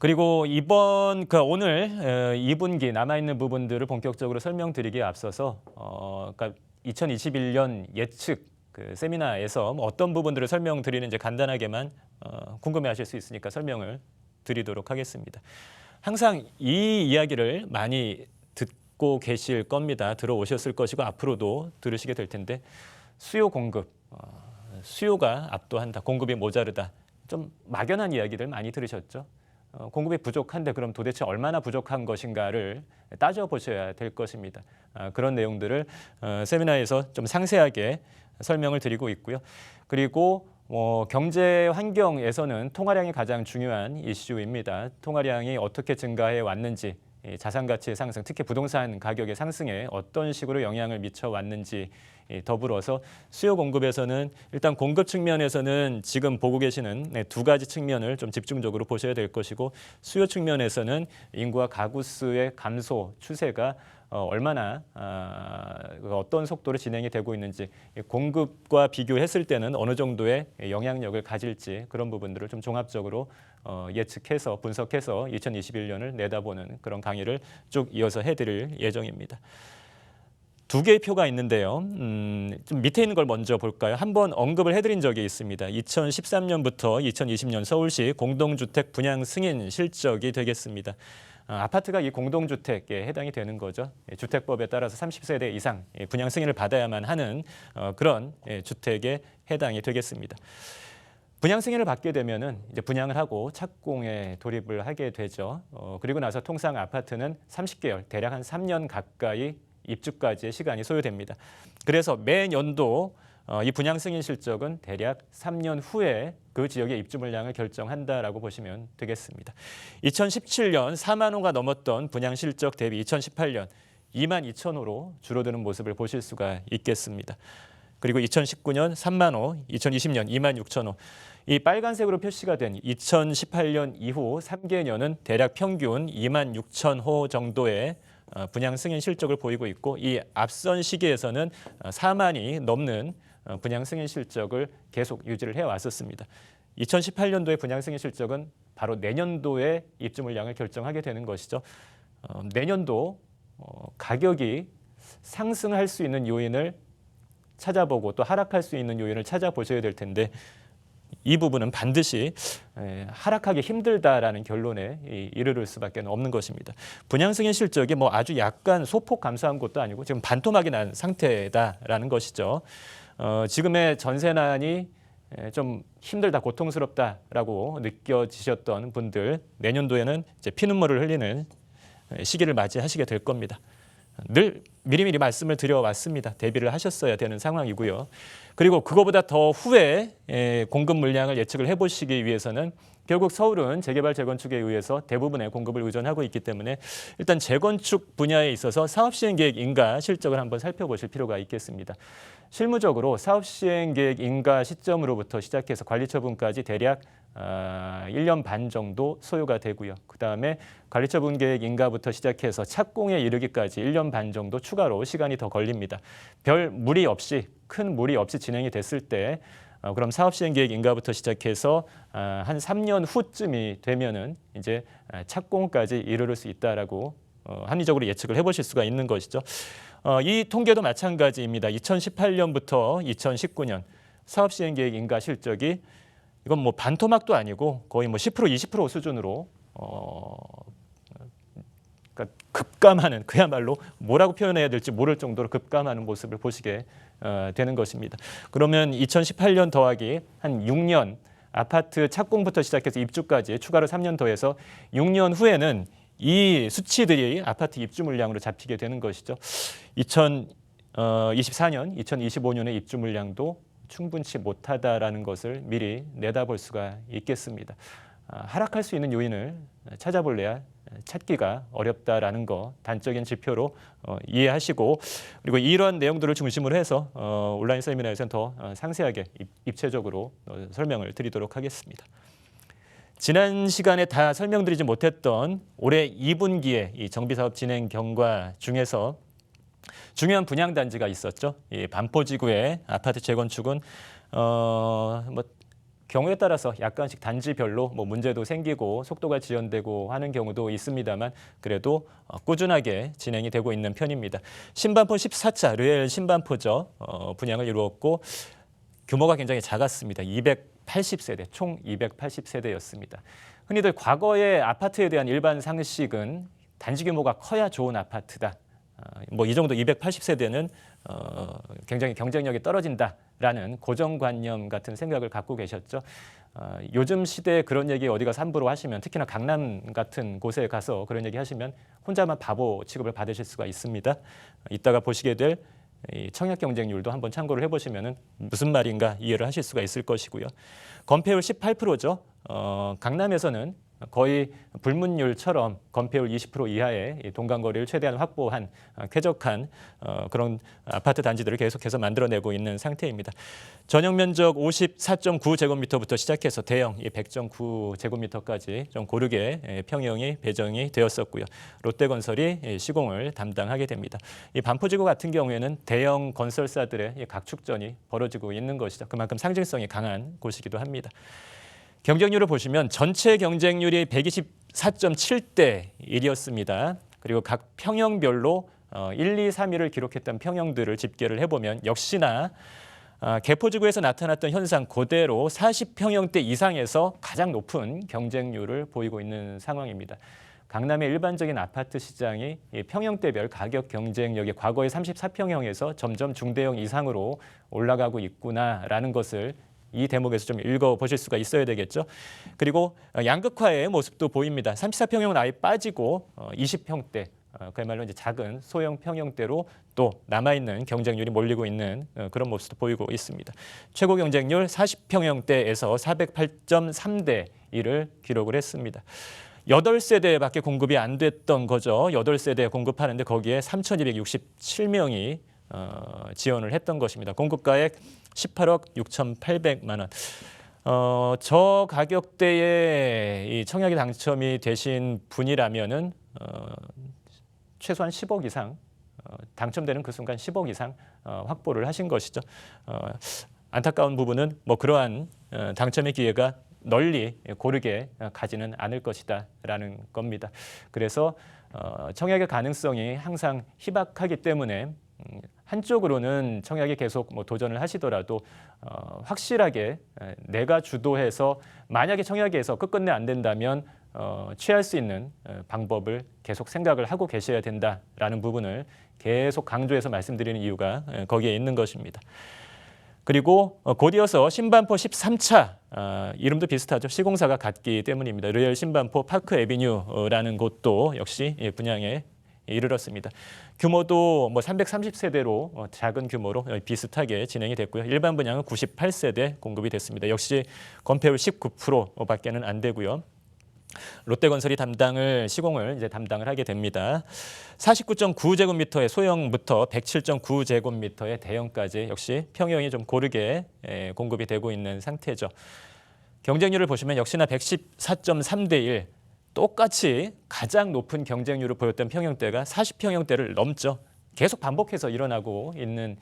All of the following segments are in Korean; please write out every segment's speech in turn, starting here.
그리고 오늘 2분기 남아있는 부분들을 본격적으로 설명드리기에 앞서서 그러니까 2021년 예측 그 세미나에서 어떤 부분들을 설명드리는지 간단하게만 궁금해하실 수 있으니까 설명을 드리도록 하겠습니다. 항상 이 이야기를 많이 듣고 계실 겁니다. 들어오셨을 것이고 앞으로도 들으시게 될 텐데 수요 공급, 수요가 압도한다, 공급이 모자르다. 좀 막연한 이야기들 많이 들으셨죠? 공급이 부족한데 그럼 도대체 얼마나 부족한 것인가를 따져보셔야 될 것입니다. 그런 내용들을 세미나에서 좀 상세하게 설명을 드리고 있고요. 그리고 경제 환경에서는 통화량이 가장 중요한 이슈입니다. 통화량이 어떻게 증가해 왔는지, 자산 가치의 상승, 특히 부동산 가격의 상승에 어떤 식으로 영향을 미쳐 왔는지, 더불어서 수요 공급에서는 일단 공급 측면에서는 지금 보고 계시는 두 가지 측면을 좀 집중적으로 보셔야 될 것이고, 수요 측면에서는 인구와 가구 수의 감소 추세가 얼마나 어떤 속도로 진행이 되고 있는지, 공급과 비교했을 때는 어느 정도의 영향력을 가질지, 그런 부분들을 좀 종합적으로 예측해서 분석해서 2021년을 내다보는 그런 강의를 쭉 이어서 해드릴 예정입니다. 두 개의 표가 있는데요. 좀 밑에 있는 걸 먼저 볼까요? 한번 언급을 해드린 적이 있습니다. 2013년부터 2020년 서울시 공동주택 분양 승인 실적이 되겠습니다. 아파트가 이 공동주택에 해당이 되는 거죠. 주택법에 따라서 30세대 이상 분양 승인을 받아야만 하는 그런 주택에 해당이 되겠습니다. 분양 승인을 받게 되면은 이제 분양을 하고 착공에 돌입을 하게 되죠. 그리고 나서 통상 아파트는 30개월, 대략 한 3년 가까이 입주까지의 시간이 소요됩니다. 그래서 매년도 이 분양 승인 실적은 대략 3년 후에 그 지역의 입주 물량을 결정한다라고 보시면 되겠습니다. 2017년 4만 호가 넘었던 분양 실적 대비 2018년 2만 2천 호로 줄어드는 모습을 보실 수가 있겠습니다. 그리고 2019년 3만 호, 2020년 2만 6천 호. 이 빨간색으로 표시가 된 2018년 이후 3개년은 대략 평균 2만 6천 호 정도의 분양 승인 실적을 보이고 있고, 이 앞선 시기에서는 4만이 넘는 분양 승인 실적을 계속 유지를 해왔었습니다. 2018년도의 분양 승인 실적은 바로 내년도의 입주 물량을 결정하게 되는 것이죠. 내년도 가격이 상승할 수 있는 요인을 찾아보고 또 하락할 수 있는 요인을 찾아보셔야 될 텐데, 이 부분은 반드시 하락하기 힘들다라는 결론에 이르를 수밖에 없는 것입니다. 분양 승인 실적이 아주 약간 소폭 감소한 것도 아니고 지금 반토막이 난 상태다라는 것이죠. 지금의 전세난이 좀 힘들다, 고통스럽다라고 느껴지셨던 분들, 내년도에는 이제 피눈물을 흘리는 시기를 맞이하시게 될 겁니다. 늘 미리미리 말씀을 드려왔습니다. 대비를 하셨어야 되는 상황이고요. 그리고 그거보다 더 후에 공급 물량을 예측을 해보시기 위해서는 결국 서울은 재개발 재건축에 의해서 대부분의 공급을 의존하고 있기 때문에 일단 재건축 분야에 있어서 사업시행계획 인가 실적을 한번 살펴보실 필요가 있겠습니다. 실무적으로 사업시행계획 인가 시점으로부터 시작해서 관리처분까지 대략 1년 반 정도 소요가 되고요. 그다음에 관리처분계획 인가부터 시작해서 착공에 이르기까지 1년 반 정도 추가로 시간이 더 걸립니다. 별 무리 없이, 큰 무리 없이 진행이 됐을 때 그럼 사업시행계획 인가부터 시작해서 한 3년 후쯤이 되면은 이제 착공까지 이르를 수 있다라고 합리적으로 예측을 해보실 수가 있는 것이죠. 이 통계도 마찬가지입니다. 2018년부터 2019년 사업시행계획 인가 실적이 이건 반토막도 아니고 거의 10% 20% 수준으로 그러니까 급감하는, 그야말로 뭐라고 표현해야 될지 모를 정도로 급감하는 모습을 보시게 되는 것입니다. 그러면 2018년 더하기 한 6년, 아파트 착공부터 시작해서 입주까지 추가로 3년 더해서 6년 후에는 이 수치들이 아파트 입주 물량으로 잡히게 되는 것이죠. 2024년, 2025년의 입주 물량도 충분치 못하다라는 것을 미리 내다볼 수가 있겠습니다. 하락할 수 있는 요인을 찾아볼래야 찾기가 어렵다라는 거 단적인 지표로 이해하시고, 그리고 이런 내용들을 중심으로 해서 온라인 세미나에서는 더 상세하게 입체적으로 설명을 드리도록 하겠습니다. 지난 시간에 다 설명드리지 못했던 올해 2분기의 이 정비사업 진행 경과 중에서 중요한 분양단지가 있었죠. 이 반포지구의 아파트 재건축은 경우에 따라서 약간씩 단지별로 뭐 문제도 생기고 속도가 지연되고 하는 경우도 있습니다만 그래도 꾸준하게 진행이 되고 있는 편입니다. 신반포 14차 르엘 신반포죠. 분양을 이루었고 규모가 굉장히 작았습니다. 280세대, 총 280세대였습니다. 흔히들 과거의 아파트에 대한 일반 상식은 단지 규모가 커야 좋은 아파트다. 뭐 이 정도 280세대는 굉장히 경쟁력이 떨어진다라는 고정관념 같은 생각을 갖고 계셨죠. 요즘 시대에 그런 얘기 어디 가서 함부로 하시면 특히나 강남 같은 곳에 가서 그런 얘기 하시면 혼자만 바보 취급을 받으실 수가 있습니다. 이따가 보시게 될 이 청약 경쟁률도 한번 참고를 해보시면 무슨 말인가 이해를 하실 수가 있을 것이고요. 건폐율 18%죠. 강남에서는 거의 불문율처럼 건폐율 20% 이하의 동간거리를 최대한 확보한 쾌적한 그런 아파트 단지들을 계속해서 만들어내고 있는 상태입니다. 전용 면적 54.9제곱미터부터 시작해서 대형 100.9제곱미터까지 좀 고르게 평형이 배정이 되었었고요. 롯데건설이 시공을 담당하게 됩니다. 이 반포지구 같은 경우에는 대형 건설사들의 각축전이 벌어지고 있는 것이죠. 그만큼 상징성이 강한 곳이기도 합니다. 경쟁률을 보시면 전체 경쟁률이 124.7대 1이었습니다. 그리고 각 평형별로 1, 2, 3위를 기록했던 평형들을 집계를 해보면 역시나 개포지구에서 나타났던 현상 그대로 40평형대 이상에서 가장 높은 경쟁률을 보이고 있는 상황입니다. 강남의 일반적인 아파트 시장이 평형대별 가격 경쟁력이 과거의 34평형에서 점점 중대형 이상으로 올라가고 있구나라는 것을 이 대목에서 좀 읽어보실 수가 있어야 되겠죠. 그리고 양극화의 모습도 보입니다. 34평형은 아예 빠지고 20평대, 그야말로 이제 작은 소형 평형대로 또 남아있는 경쟁률이 몰리고 있는 그런 모습도 보이고 있습니다. 최고 경쟁률 40평형대에서 408.3대 1을 기록을 했습니다. 8세대밖에 공급이 안 됐던 거죠. 8세대 공급하는데 거기에 3,267명이 지원을 했던 것입니다. 공급가액 18억 6,800만 원. 저 가격대에 이 청약이 당첨이 되신 분이라면은 최소한 10억 이상 당첨되는 그 순간 10억 이상 확보를 하신 것이죠. 안타까운 부분은 뭐 그러한 당첨의 기회가 널리 고르게 가지는 않을 것이다라는 겁니다. 그래서 청약의 가능성이 항상 희박하기 때문에 한쪽으로는 청약에 계속 뭐 도전을 하시더라도 확실하게 내가 주도해서 만약에 청약에서 끝끝내 안 된다면 취할 수 있는 방법을 계속 생각을 하고 계셔야 된다라는 부분을 계속 강조해서 말씀드리는 이유가 거기에 있는 것입니다. 그리고 곧이어서 신반포 13차 이름도 비슷하죠. 시공사가 같기 때문입니다. 르엘 신반포 파크 에비뉴라는 곳도 역시 분양에 이르렀습니다. 규모도 뭐 330세대로 작은 규모로 비슷하게 진행이 됐고요. 일반 분양은 98세대 공급이 됐습니다. 역시 건폐율 19%밖에는 안 되고요. 롯데건설이 시공을 이제 담당을 하게 됩니다. 49.9제곱미터의 소형부터 107.9제곱미터의 대형까지 역시 평형이 좀 고르게 공급이 되고 있는 상태죠. 경쟁률을 보시면 역시나 114.3대 1. 똑같이 가장 높은 경쟁률을 보였던 평형대가 40평형대를 넘죠. 계속 반복해서 일어나고 있는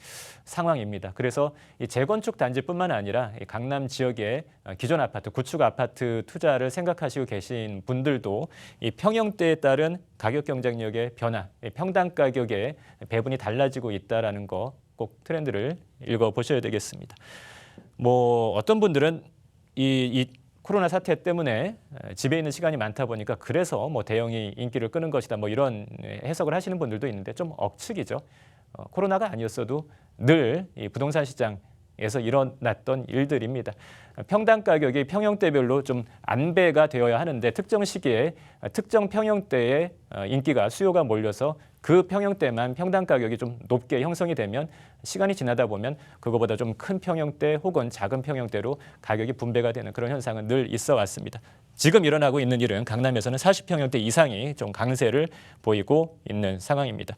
상황입니다. 그래서 이 재건축 단지뿐만 아니라 이 강남 지역의 기존 아파트, 구축 아파트 투자를 생각하시고 계신 분들도 이 평형대에 따른 가격 경쟁력의 변화, 평당 가격의 배분이 달라지고 있다는 거 꼭 트렌드를 읽어보셔야 되겠습니다. 뭐 어떤 분들은 이 코로나 사태 때문에 집에 있는 시간이 많다 보니까 그래서 뭐 대형이 인기를 끄는 것이다 뭐 이런 해석을 하시는 분들도 있는데 좀 억측이죠. 코로나가 아니었어도 늘 이 부동산 시장에서 일어났던 일들입니다. 평당 가격이 평형대별로 좀 안배가 되어야 하는데 특정 시기에 특정 평형대에 인기가 수요가 몰려서 그 평형대만 평당 가격이 좀 높게 형성이 되면 시간이 지나다 보면 그거보다 좀 큰 평형대 혹은 작은 평형대로 가격이 분배가 되는 그런 현상은 늘 있어 왔습니다. 지금 일어나고 있는 일은 강남에서는 40평형대 이상이 좀 강세를 보이고 있는 상황입니다.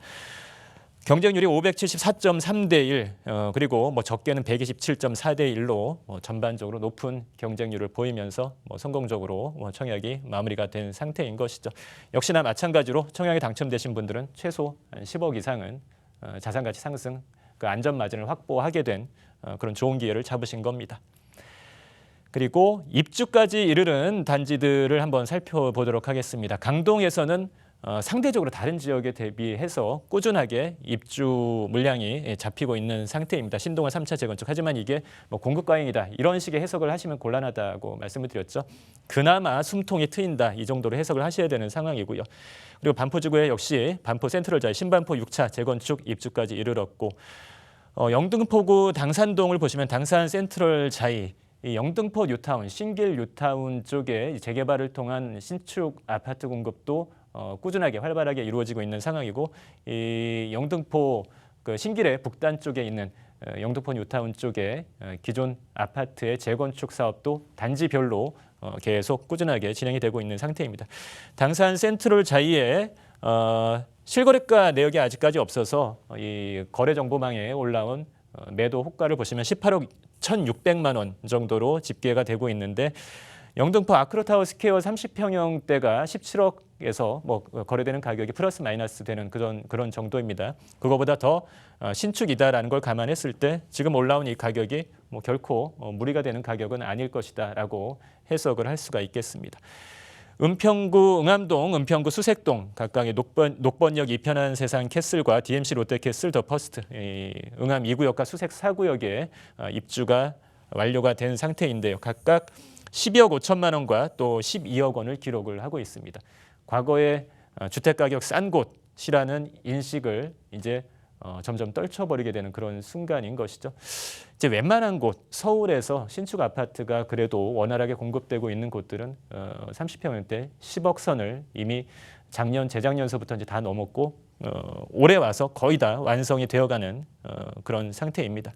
경쟁률이 574.3대 1 그리고 뭐 적게는 127.4대 1로 전반적으로 높은 경쟁률을 보이면서 성공적으로 청약이 마무리가 된 상태인 것이죠. 역시나 마찬가지로 청약에 당첨되신 분들은 최소 10억 이상은 자산가치 상승, 그 안전 마진을 확보하게 된 그런 좋은 기회를 잡으신 겁니다. 그리고 입주까지 이르는 단지들을 한번 살펴보도록 하겠습니다. 강동에서는 상대적으로 다른 지역에 대비해서 꾸준하게 입주 물량이 잡히고 있는 상태입니다. 신동아 3차 재건축. 하지만 이게 뭐 공급 과잉이다 이런 식의 해석을 하시면 곤란하다고 말씀을 드렸죠. 그나마 숨통이 트인다 이 정도로 해석을 하셔야 되는 상황이고요. 그리고 반포지구에 역시 반포 센트럴자이 신반포 6차 재건축 입주까지 이르렀고 영등포구 당산동을 보시면 당산 센트럴자이 이 영등포 뉴타운, 신길 뉴타운 쪽에 재개발을 통한 신축 아파트 공급도 꾸준하게 활발하게 이루어지고 있는 상황이고 이 영등포 그 신길의 북단 쪽에 있는 영등포 뉴타운 쪽에 기존 아파트의 재건축 사업도 단지별로 계속 꾸준하게 진행이 되고 있는 상태입니다. 당산 센트럴 자이에 실거래가 내역이 아직까지 없어서 이 거래정보망에 올라온 매도 호가를 보시면 18억 1,600만 원 정도로 집계가 되고 있는데 영등포 아크로타워 스퀘어 30평형대가 17억에서 뭐 거래되는 가격이 플러스 마이너스 되는 그런 정도입니다. 그거보다 더 신축이다라는 걸 감안했을 때 지금 올라온 이 가격이 뭐 결코 무리가 되는 가격은 아닐 것이다라고 해석을 할 수가 있겠습니다. 은평구 응암동, 은평구 수색동 각각의 녹번역 이편한 세상 캐슬과 DMC 롯데캐슬 더 퍼스트 응암 2구역과 수색 4구역에 입주가 완료가 된 상태인데요. 각각 12억 5천만 원과 또 12억 원을 기록을 하고 있습니다. 과거에 주택가격 싼 곳이라는 인식을 이제 점점 떨쳐버리게 되는 그런 순간인 것이죠. 이제 웬만한 곳, 서울에서 신축 아파트가 그래도 원활하게 공급되고 있는 곳들은 30평형대 10억 선을 이미 작년, 재작년서부터 이제 다 넘었고 올해 와서 거의 다 완성이 되어가는 그런 상태입니다.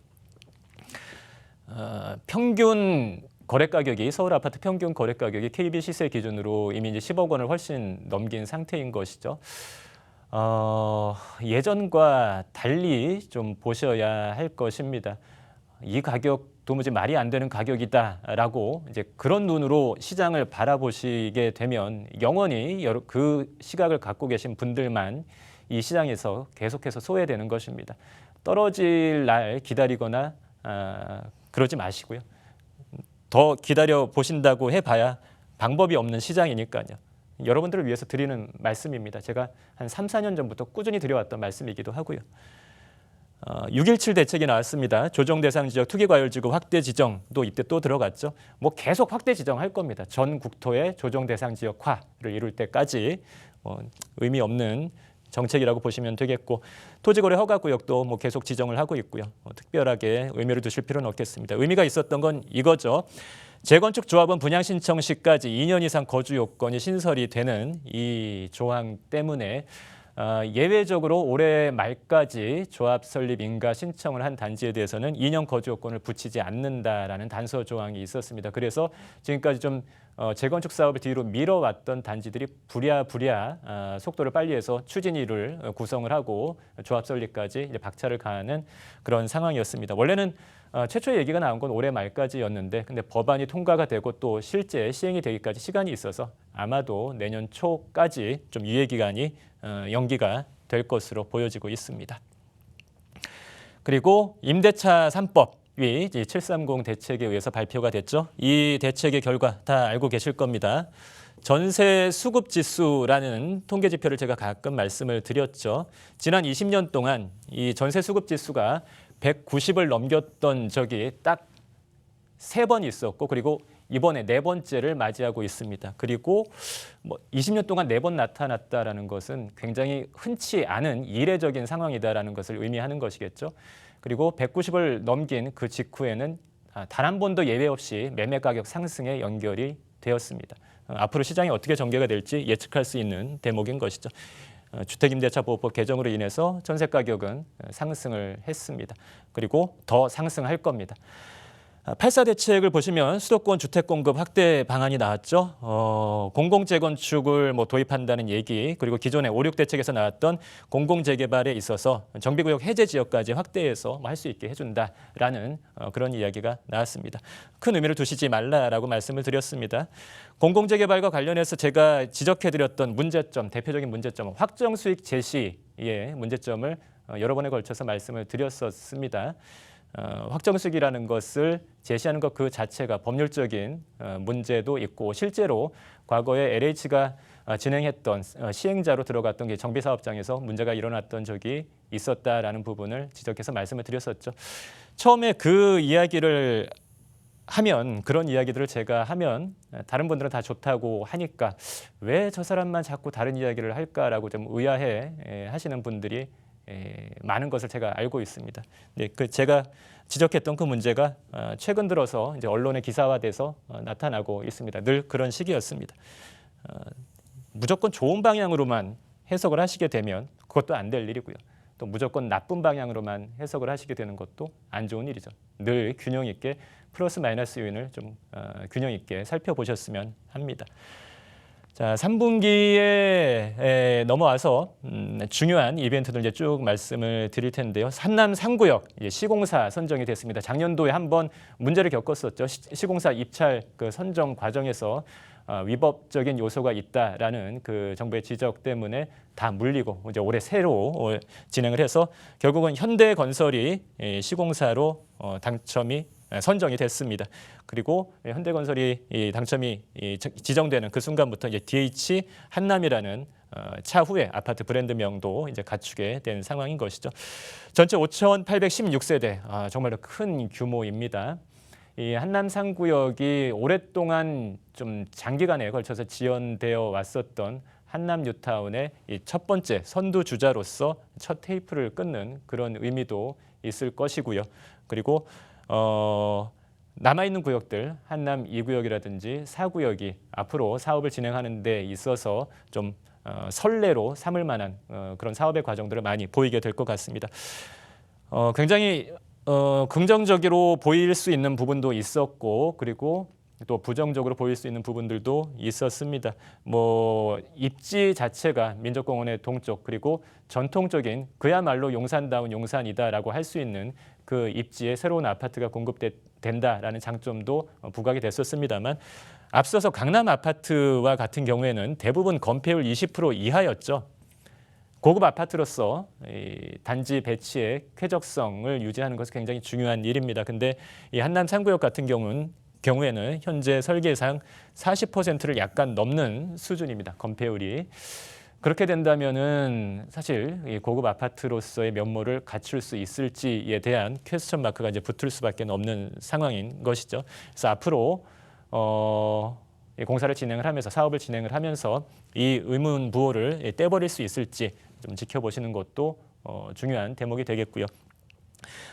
평균 거래 가격이 서울 아파트 평균 거래 가격이 KB 시세 기준으로 이미 이제 10억 원을 훨씬 넘긴 상태인 것이죠. 예전과 달리 좀 보셔야 할 것입니다. 이 가격 도무지 말이 안 되는 가격이다라고 이제 그런 눈으로 시장을 바라보시게 되면 영원히 그 시각을 갖고 계신 분들만 이 시장에서 계속해서 소외되는 것입니다. 떨어질 날 기다리거나 그러지 마시고요. 더 기다려 보신다고 해봐야 방법이 없는 시장이니까요. 여러분들을 위해서 드리는 말씀입니다. 제가 한 3, 4년 전부터 꾸준히 드려왔던 말씀이기도 하고요. 6.17 대책이 나왔습니다. 조정 대상 지역 투기과열지구 확대 지정도 이때 또 들어갔죠. 뭐 계속 확대 지정할 겁니다. 전 국토의 조정 대상 지역화를 이룰 때까지 의미 없는 정책이라고 보시면 되겠고 토지거래 허가구역도 뭐 계속 지정을 하고 있고요. 특별하게 의미를 두실 필요는 없겠습니다. 의미가 있었던 건 이거죠. 재건축 조합원 분양 신청 시까지 2년 이상 거주 요건이 신설이 되는 이 조항 때문에 예외적으로 올해 말까지 조합 설립 인가 신청을 한 단지에 대해서는 2년 거주 요건을 붙이지 않는다라는 단서 조항이 있었습니다. 그래서 지금까지 좀 재건축 사업을 뒤로 미뤄왔던 단지들이 부랴부랴 속도를 빨리 해서 추진위를 구성을 하고 조합 설립까지 이제 박차를 가하는 그런 상황이었습니다. 원래는 최초의 얘기가 나온 건 올해 말까지였는데 근데 법안이 통과가 되고 또 실제 시행이 되기까지 시간이 있어서 아마도 내년 초까지 좀 유예 기간이 연기가 될 것으로 보여지고 있습니다. 그리고 임대차 3법이 730 대책에 의해서 발표가 됐죠. 이 대책의 결과 다 알고 계실 겁니다. 전세 수급 지수라는 통계 지표를 제가 가끔 말씀을 드렸죠. 지난 20년 동안 이 전세 수급 지수가 190을 넘겼던 적이 딱 3번 있었고 그리고 이번에 4번째를 맞이하고 있습니다. 그리고 뭐 20년 동안 4번 나타났다라는 것은 굉장히 흔치 않은 이례적인 상황이다라는 것을 의미하는 것이겠죠. 그리고 190을 넘긴 그 직후에는 단 한 번도 예외 없이 매매 가격 상승에 연결이 되었습니다. 앞으로 시장이 어떻게 전개가 될지 예측할 수 있는 대목인 것이죠. 주택임대차보호법 개정으로 인해서 전세 가격은 상승을 했습니다. 그리고 더 상승할 겁니다. 8.4 대책을 보시면 수도권 주택 공급 확대 방안이 나왔죠. 공공재건축을 도입한다는 얘기 그리고 기존의 5.6 대책에서 나왔던 공공재개발에 있어서 정비구역 해제 지역까지 확대해서 할 수 있게 해준다라는 그런 이야기가 나왔습니다. 큰 의미를 두시지 말라라고 말씀을 드렸습니다. 공공재개발과 관련해서 제가 지적해드렸던 문제점, 대표적인 문제점은 확정수익 제시의 문제점을 여러 번에 걸쳐서 말씀을 드렸었습니다. 확정식이라는 것을 제시하는 것 그 자체가 법률적인 문제도 있고 실제로 과거에 LH가 진행했던 시행자로 들어갔던 게 정비사업장에서 문제가 일어났던 적이 있었다라는 부분을 지적해서 말씀을 드렸었죠. 처음에 그 이야기를 하면 그런 이야기들을 제가 하면 다른 분들은 다 좋다고 하니까 왜 저 사람만 자꾸 다른 이야기를 할까라고 좀 의아해 하시는 분들이 많은 것을 제가 알고 있습니다. 네, 그 제가 지적했던 그 문제가 최근 들어서 이제 언론에 기사화돼서 나타나고 있습니다. 늘 그런 시기였습니다. 무조건 좋은 방향으로만 해석을 하시게 되면 그것도 안 될 일이고요. 또 무조건 나쁜 방향으로만 해석을 하시게 되는 것도 안 좋은 일이죠. 늘 균형 있게 플러스 마이너스 요인을 좀 균형 있게 살펴보셨으면 합니다. 자, 3분기에 넘어와서 중요한 이벤트들 이제 쭉 말씀을 드릴 텐데요. 한남 3구역 시공사 선정이 됐습니다. 작년도에 한번 문제를 겪었었죠. 시공사 입찰 그 선정 과정에서 위법적인 요소가 있다라는 그 정부의 지적 때문에 다 물리고 이제 올해 새로 진행을 해서 결국은 현대건설이 시공사로 선정이 됐습니다. 그리고 현대건설이 당첨이 지정되는 그 순간부터 이제 DH 한남이라는 차후에 아파트 브랜드명도 이제 갖추게 된 상황인 것이죠. 전체 5,816세대, 정말로 큰 규모입니다. 이 한남 3구역이 오랫동안 좀 장기간에 걸쳐서 지연되어 왔었던 한남 뉴타운의 이 첫 번째 선두 주자로서 첫 테이프를 끊는 그런 의미도 있을 것이고요. 그리고 남아있는 구역들 한남 2구역이라든지 4구역이 앞으로 사업을 진행하는 데 있어서 좀 선례로 삼을 만한 그런 사업의 과정들을 많이 보이게 될 것 같습니다. 굉장히 긍정적으로 보일 수 있는 부분도 있었고 그리고 또 부정적으로 보일 수 있는 부분들도 있었습니다. 뭐 입지 자체가 민족공원의 동쪽 그리고 전통적인 그야말로 용산다운 용산이다라고 할 수 있는 그 입지에 새로운 아파트가 공급된다라는 장점도 부각이 됐었습니다만 앞서서 강남 아파트와 같은 경우에는 대부분 건폐율 20% 이하였죠. 고급 아파트로서 이 단지 배치의 쾌적성을 유지하는 것은 굉장히 중요한 일입니다. 근데 이 한남 3구역 같은 경우에는 현재 설계상 40%를 약간 넘는 수준입니다. 건폐율이. 그렇게 된다면은 사실 이 고급 아파트로서의 면모를 갖출 수 있을지에 대한 퀘스천 마크가 이제 붙을 수밖에 없는 상황인 것이죠. 그래서 앞으로 공사를 진행을 하면서 사업을 진행을 하면서 이 의문 부호를 떼버릴 수 있을지 좀 지켜보시는 것도 중요한 대목이 되겠고요.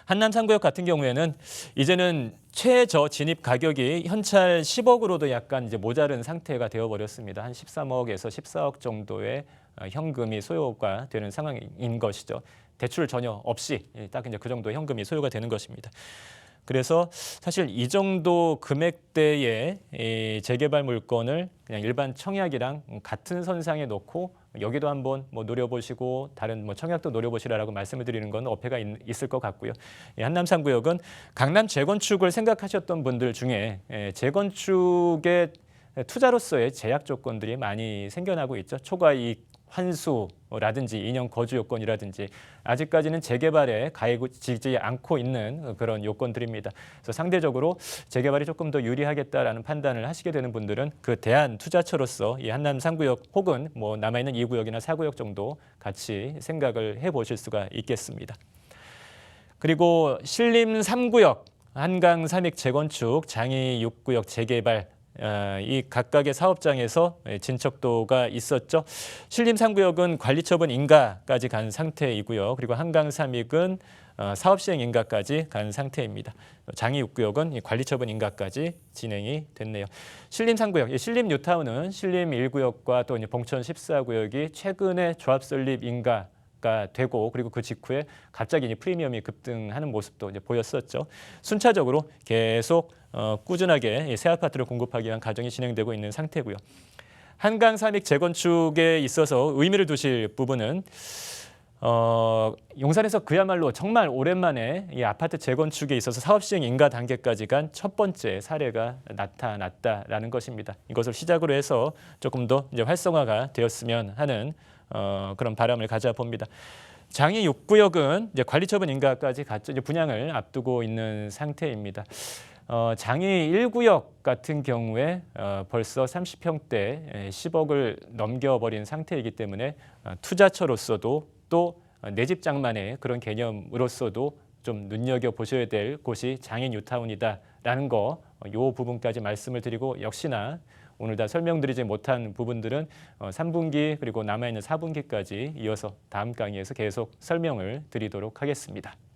한남 3구역 같은 경우에는 이제는 최저 진입 가격이 현찰 10억으로도 약간 이제 모자른 상태가 되어버렸습니다. 한 13억에서 14억 정도의 현금이 소요가 되는 상황인 것이죠. 대출 전혀 없이 딱 이제 그 정도 현금이 소요가 되는 것입니다. 그래서 사실 이 정도 금액대의 재개발 물건을 그냥 일반 청약이랑 같은 선상에 놓고 여기도 한번 뭐 노려보시고 다른 뭐 청약도 노려보시라라고 말씀을 드리는 건 어폐가 있을 것 같고요. 한남 3구역은 강남 재건축을 생각하셨던 분들 중에 재건축의 투자로서의 제약 조건들이 많이 생겨나고 있죠. 초과이익 환수라든지 2년 거주 요건이라든지 아직까지는 재개발에 가해지지 않고 있는 그런 요건들입니다. 그래서 상대적으로 재개발이 조금 더 유리하겠다라는 판단을 하시게 되는 분들은 그 대안 투자처로서 이 한남 3구역 혹은 뭐 남아있는 2구역이나 4구역 정도 같이 생각을 해보실 수가 있겠습니다. 그리고 신림 3구역, 한강 삼익 재건축, 장이 6구역 재개발 이 각각의 사업장에서 진척도가 있었죠. 신림 3구역은 관리처분 인가까지 간 상태이고요. 그리고 한강 삼익은 사업시행 인가까지 간 상태입니다. 장이 6구역은 관리처분 인가까지 진행이 됐네요. 신림 3구역, 신림 뉴타운은 신림 1구역과 또 봉천 14구역이 최근에 조합 설립 인가 되고 그리고 그 직후에 갑자기 프리미엄이 급등하는 모습도 이제 보였었죠. 순차적으로 계속 꾸준하게 새 아파트를 공급하기 위한 과정이 진행되고 있는 상태고요. 한강 삼익 재건축에 있어서 의미를 두실 부분은 용산에서 그야말로 정말 오랜만에 이 아파트 재건축에 있어서 사업시행 인가 단계까지 간 첫 번째 사례가 나타났다라는 것입니다. 이것을 시작으로 해서 조금 더 이제 활성화가 되었으면 하는 그런 바람을 가져봅니다. 장애 6구역은 이제 관리처분 인가까지 갔죠. 이제 분양을 앞두고 있는 상태입니다. 장애 1구역 같은 경우에 벌써 30평대 10억을 넘겨버린 상태이기 때문에 투자처로서도 또 내 집 장만의 그런 개념으로서도 좀 눈여겨보셔야 될 곳이 장애 뉴타운이다라는 거, 이 부분까지 말씀을 드리고 역시나 오늘 다 설명드리지 못한 부분들은 3분기 그리고 남아있는 4분기까지 이어서 다음 강의에서 계속 설명을 드리도록 하겠습니다.